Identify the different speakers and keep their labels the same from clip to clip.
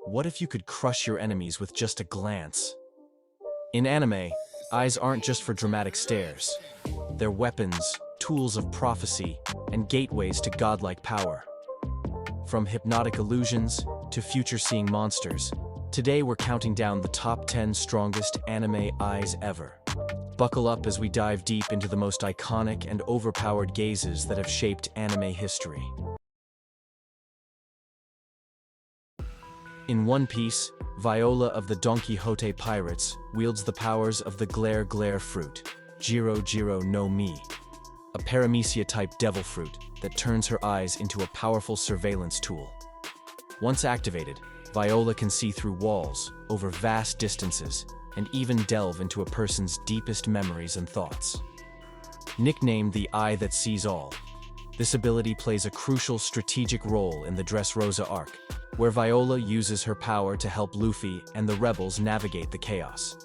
Speaker 1: What if you could crush your enemies with just a glance? In anime, eyes aren't just for dramatic stares. They're weapons, tools of prophecy, and gateways to godlike power. From hypnotic illusions to future-seeing monsters, today we're counting down the top 10 strongest anime eyes ever. Buckle up as we dive deep into the most iconic and overpowered gazes that have shaped anime history. In One Piece, Viola of the Don Quixote Pirates wields the powers of the Glare Glare fruit, Jiro Jiro no Mi, a paramecia-type devil fruit that turns her eyes into a powerful surveillance tool. Once activated, Viola can see through walls, over vast distances, and even delve into a person's deepest memories and thoughts. Nicknamed the Eye That Sees All, this ability plays a crucial strategic role in the Dressrosa arc, where Viola uses her power to help Luffy and the rebels navigate the chaos.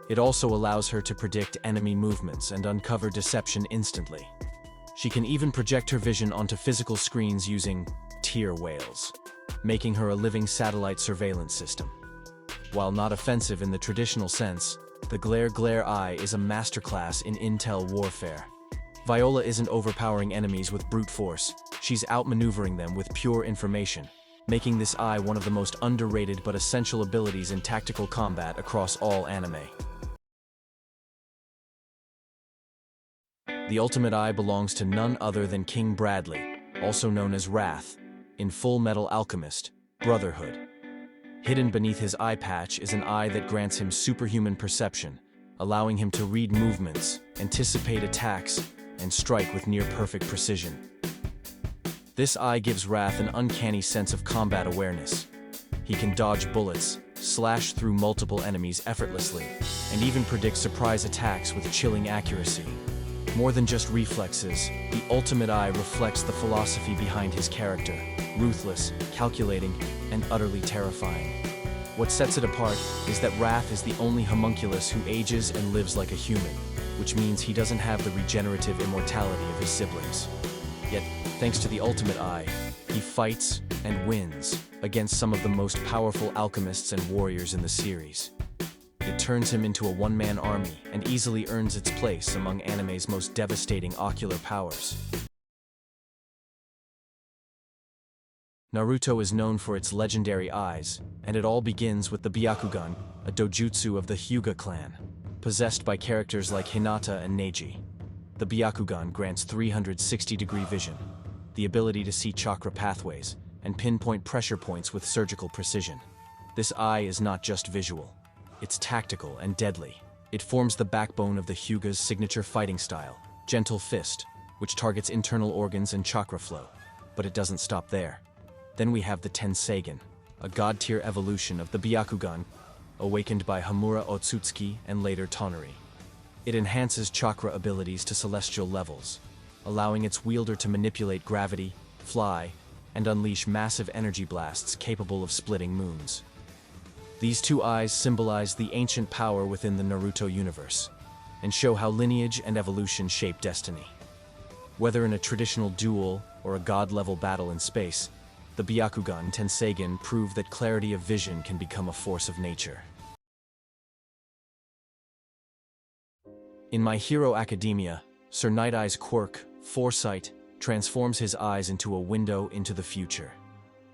Speaker 1: It also allows her to predict enemy movements and uncover deception instantly. She can even project her vision onto physical screens using tear whales, making her a living satellite surveillance system. While not offensive in the traditional sense, the Glare Glare Eye is a masterclass in intel warfare. Viola isn't overpowering enemies with brute force, she's outmaneuvering them with pure information, making this eye one of the most underrated but essential abilities in tactical combat across all anime. The ultimate eye belongs to none other than King Bradley, also known as Wrath, in Full Metal Alchemist: Brotherhood. Hidden beneath his eye patch is an eye that grants him superhuman perception, allowing him to read movements, anticipate attacks, and strike with near-perfect precision. This eye gives Wrath an uncanny sense of combat awareness. He can dodge bullets, slash through multiple enemies effortlessly, and even predict surprise attacks with chilling accuracy. More than just reflexes, the ultimate eye reflects the philosophy behind his character: ruthless, calculating, and utterly terrifying. What sets it apart is that Wrath is the only homunculus who ages and lives like a human, which means he doesn't have the regenerative immortality of his siblings. Yet, thanks to the ultimate eye, he fights and wins against some of the most powerful alchemists and warriors in the series. It turns him into a one-man army and easily earns its place among anime's most devastating ocular powers. Naruto is known for its legendary eyes, and it all begins with the Byakugan, a dojutsu of the Hyuga clan, possessed by characters like Hinata and Neji. The Byakugan grants 360-degree vision, the ability to see chakra pathways, and pinpoint pressure points with surgical precision. This eye is not just visual. It's tactical and deadly. It forms the backbone of the Hyuga's signature fighting style, Gentle Fist, which targets internal organs and chakra flow. But it doesn't stop there. Then we have the Tenseigen, a god-tier evolution of the Byakugan, awakened by Hamura Otsutsuki and later Tonari. It enhances chakra abilities to celestial levels, allowing its wielder to manipulate gravity, fly, and unleash massive energy blasts capable of splitting moons. These two eyes symbolize the ancient power within the Naruto universe, and show how lineage and evolution shape destiny. Whether in a traditional duel or a god-level battle in space, the Byakugan Tenseigen prove that clarity of vision can become a force of nature. In My Hero Academia, Sir Night Eye's quirk, Foresight, transforms his eyes into a window into the future.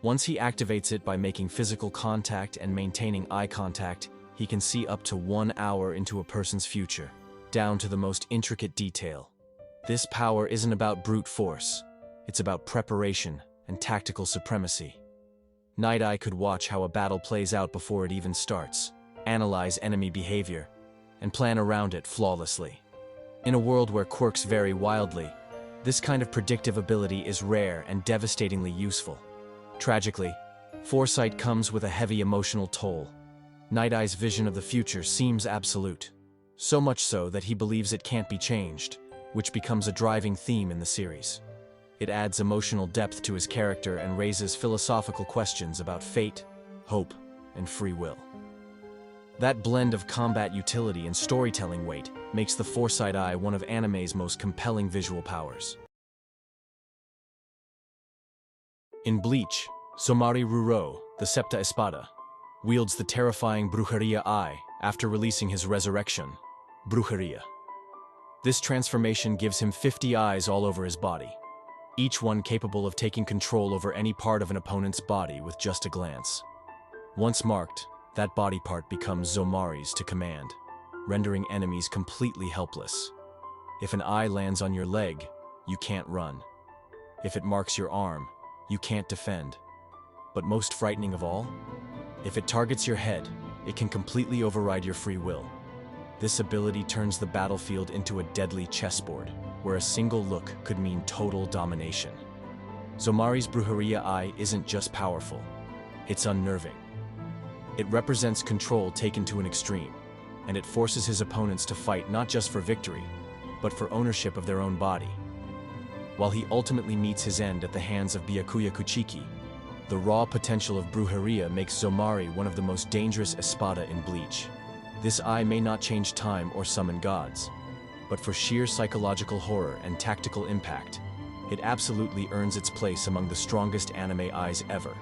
Speaker 1: Once he activates it by making physical contact and maintaining eye contact, he can see up to 1 hour into a person's future, down to the most intricate detail. This power isn't about brute force, it's about preparation and tactical supremacy. Night Eye could watch how a battle plays out before it even starts, analyze enemy behavior, and plan around it flawlessly. In a world where quirks vary wildly, this kind of predictive ability is rare and devastatingly useful. Tragically, Foresight comes with a heavy emotional toll. Night Eye's vision of the future seems absolute, so much so that he believes it can't be changed, which becomes a driving theme in the series. It adds emotional depth to his character and raises philosophical questions about fate, hope, and free will. That blend of combat utility and storytelling weight makes the Foresight Eye one of anime's most compelling visual powers. In Bleach, Somari Ruro, the Septa Espada, wields the terrifying Brujeria Eye after releasing his resurrection, Brujeria. This transformation gives him 50 eyes all over his body, each one capable of taking control over any part of an opponent's body with just a glance. Once marked, that body part becomes Zomari's to command, rendering enemies completely helpless. If an eye lands on your leg, you can't run. If it marks your arm, you can't defend. But most frightening of all, if it targets your head, it can completely override your free will. This ability turns the battlefield into a deadly chessboard, where a single look could mean total domination. Zomari's Brujeria Eye isn't just powerful, it's unnerving. It represents control taken to an extreme, and it forces his opponents to fight not just for victory, but for ownership of their own body. While he ultimately meets his end at the hands of Byakuya Kuchiki, the raw potential of Brujeria makes Zomari one of the most dangerous espada in Bleach. This eye may not change time or summon gods, but for sheer psychological horror and tactical impact, it absolutely earns its place among the strongest anime eyes ever.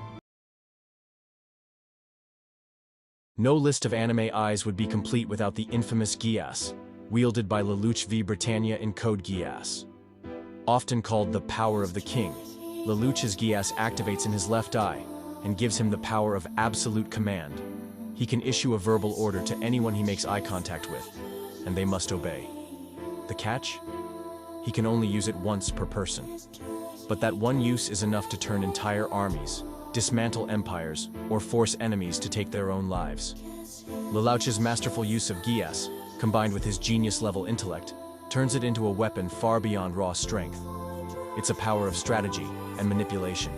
Speaker 1: No list of anime eyes would be complete without the infamous Geass, wielded by Lelouch v Britannia in Code Geass. Often called the Power of the King, Lelouch's Geass activates in his left eye and gives him the power of absolute command. He can issue a verbal order to anyone he makes eye contact with, and they must obey. The catch? He can only use it once per person. But that one use is enough to turn entire armies, dismantle empires, or force enemies to take their own lives. Lelouch's masterful use of Geass, combined with his genius-level intellect, turns it into a weapon far beyond raw strength. It's a power of strategy and manipulation.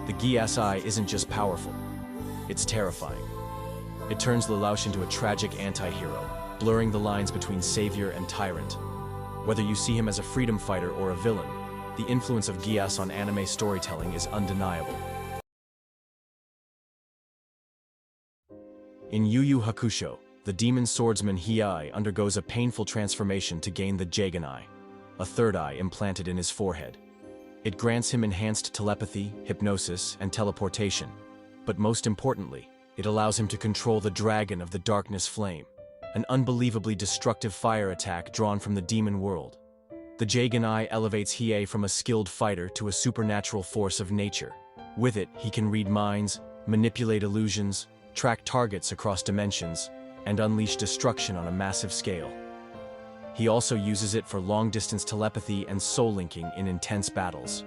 Speaker 1: The Geass Eye isn't just powerful, it's terrifying. It turns Lelouch into a tragic anti-hero, blurring the lines between savior and tyrant. Whether you see him as a freedom fighter or a villain, the influence of Geass on anime storytelling is undeniable. In Yu Yu Hakusho, the demon swordsman Hiei undergoes a painful transformation to gain the Jagan Eye, a third eye implanted in his forehead. It grants him enhanced telepathy, hypnosis, and teleportation, but most importantly, it allows him to control the Dragon of the Darkness Flame, an unbelievably destructive fire attack drawn from the demon world. The Jagan Eye elevates Hiei from a skilled fighter to a supernatural force of nature. With it, he can read minds, manipulate illusions, track targets across dimensions, and unleash destruction on a massive scale. He also uses it for long-distance telepathy and soul-linking in intense battles.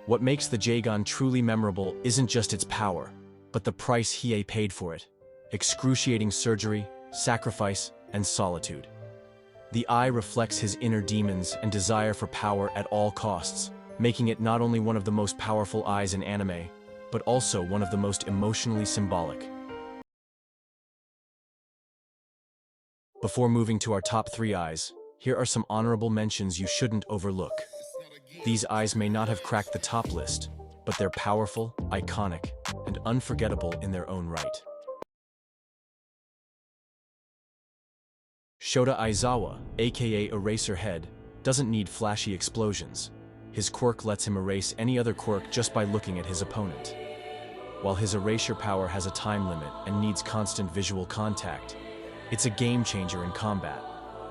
Speaker 1: What makes the Jagan truly memorable isn't just its power, but the price Hiei paid for it: excruciating surgery, sacrifice, and solitude. The eye reflects his inner demons and desire for power at all costs, making it not only one of the most powerful eyes in anime, but also one of the most emotionally symbolic. Before moving to our top 3 eyes, here are some honorable mentions you shouldn't overlook. These eyes may not have cracked the top list, but they're powerful, iconic, and unforgettable in their own right. Shota Aizawa, aka Eraserhead, doesn't need flashy explosions. His quirk lets him erase any other quirk just by looking at his opponent. While his erasure power has a time limit and needs constant visual contact, it's a game changer in combat,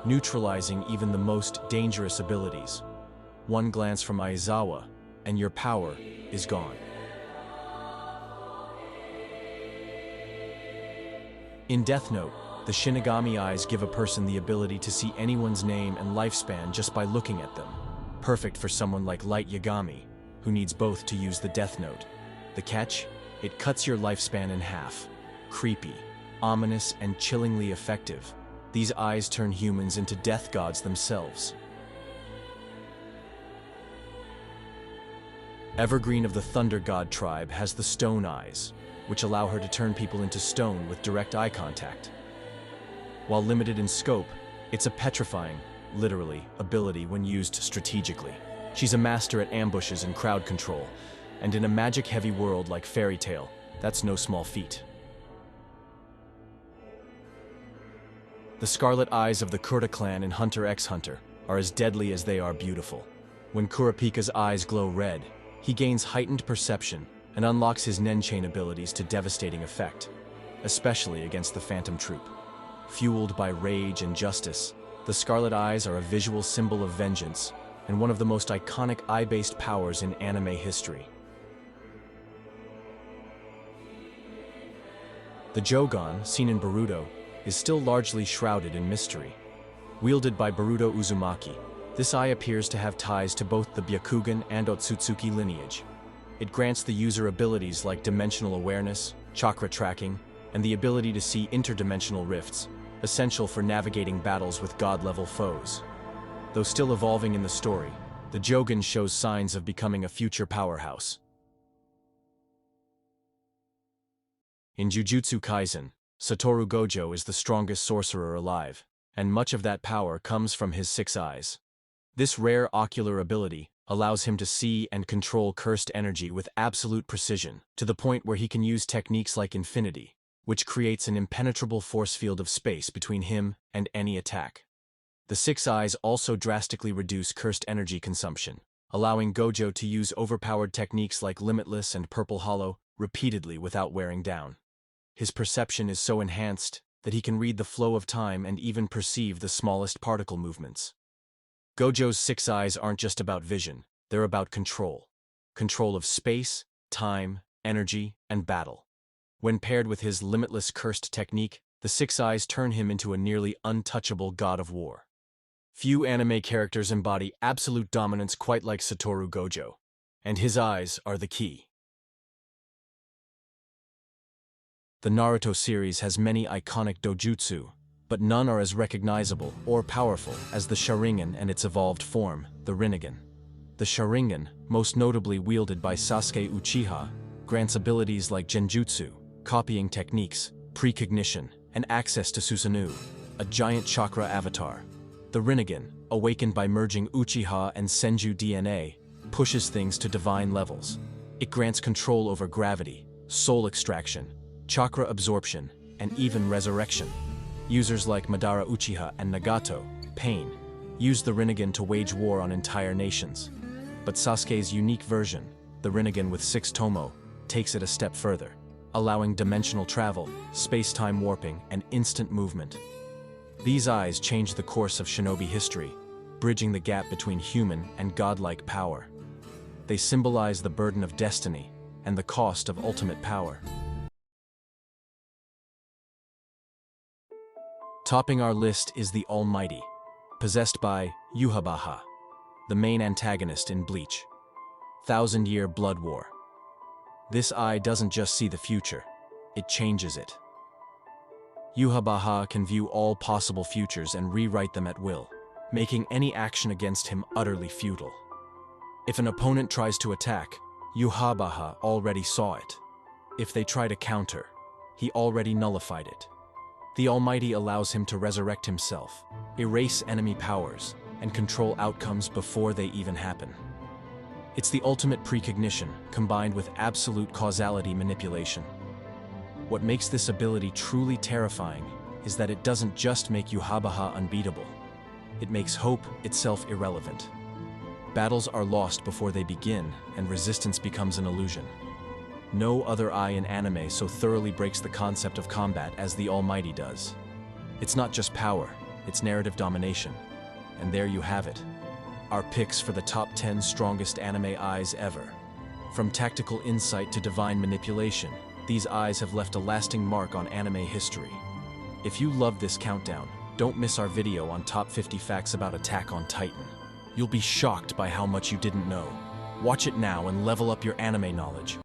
Speaker 1: neutralizing even the most dangerous abilities. One glance from Aizawa, and your power is gone. In Death Note, the Shinigami eyes give a person the ability to see anyone's name and lifespan just by looking at them. Perfect for someone like Light Yagami, who needs both to use the Death Note. The catch? It cuts your lifespan in half. Creepy, ominous, and chillingly effective. These eyes turn humans into death gods themselves. Evergreen of the Thunder God tribe has the Stone Eyes, which allow her to turn people into stone with direct eye contact. While limited in scope, it's a petrifying, literally, ability when used strategically. She's a master at ambushes and crowd control, and in a magic-heavy world like Fairy Tail, that's no small feat. The scarlet eyes of the Kura clan in Hunter x Hunter are as deadly as they are beautiful. When Kurapika's eyes glow red, he gains heightened perception and unlocks his Nen Chain abilities to devastating effect, especially against the Phantom Troop. Fueled by rage and justice, the Scarlet Eyes are a visual symbol of vengeance and one of the most iconic eye-based powers in anime history. The Jogan, seen in Boruto, is still largely shrouded in mystery. Wielded by Boruto Uzumaki, this eye appears to have ties to both the Byakugan and Otsutsuki lineage. It grants the user abilities like dimensional awareness, chakra tracking, and the ability to see interdimensional rifts, essential for navigating battles with god-level foes. Though still evolving in the story, the Jogan shows signs of becoming a future powerhouse. In Jujutsu Kaisen, Satoru Gojo is the strongest sorcerer alive, and much of that power comes from his 6 eyes. This rare ocular ability allows him to see and control cursed energy with absolute precision, to the point where he can use techniques like Infinity, which creates an impenetrable force field of space between him and any attack. The 6 eyes also drastically reduce cursed energy consumption, allowing Gojo to use overpowered techniques like Limitless and Purple Hollow repeatedly without wearing down. His perception is so enhanced that he can read the flow of time and even perceive the smallest particle movements. Gojo's 6 eyes aren't just about vision, they're about control. Control of space, time, energy, and battle. When paired with his limitless cursed technique, the 6 eyes turn him into a nearly untouchable god of war. Few anime characters embody absolute dominance quite like Satoru Gojo, and his eyes are the key. The Naruto series has many iconic dojutsu, but none are as recognizable or powerful as the Sharingan and its evolved form, the Rinnegan. The Sharingan, most notably wielded by Sasuke Uchiha, grants abilities like Genjutsu, copying techniques, precognition, and access to Susanoo, a giant chakra avatar. The Rinnegan, awakened by merging Uchiha and Senju DNA, pushes things to divine levels. It grants control over gravity, soul extraction, chakra absorption, and even resurrection. Users like Madara Uchiha and Nagato, Pain, use the Rinnegan to wage war on entire nations. But Sasuke's unique version, the Rinnegan with 6 Tomo, takes it a step further, allowing dimensional travel, space-time warping, and instant movement. These eyes change the course of shinobi history, bridging the gap between human and godlike power. They symbolize the burden of destiny and the cost of ultimate power. Topping our list is the Almighty, possessed by Yhwach, the main antagonist in Bleach. Thousand-Year Blood War. This eye doesn't just see the future, it changes it. Yhwach can view all possible futures and rewrite them at will, making any action against him utterly futile. If an opponent tries to attack, Yhwach already saw it. If they try to counter, he already nullified it. The Almighty allows him to resurrect himself, erase enemy powers, and control outcomes before they even happen. It's the ultimate precognition, combined with absolute causality manipulation. What makes this ability truly terrifying is that it doesn't just make Yhwach unbeatable. It makes hope itself irrelevant. Battles are lost before they begin, and resistance becomes an illusion. No other eye in anime so thoroughly breaks the concept of combat as the Almighty does. It's not just power, it's narrative domination. And there you have it. Our picks for the top 10 strongest anime eyes ever. From tactical insight to divine manipulation, these eyes have left a lasting mark on anime history. If you loved this countdown, don't miss our video on top 50 facts about Attack on Titan. You'll be shocked by how much you didn't know. Watch it now and level up your anime knowledge.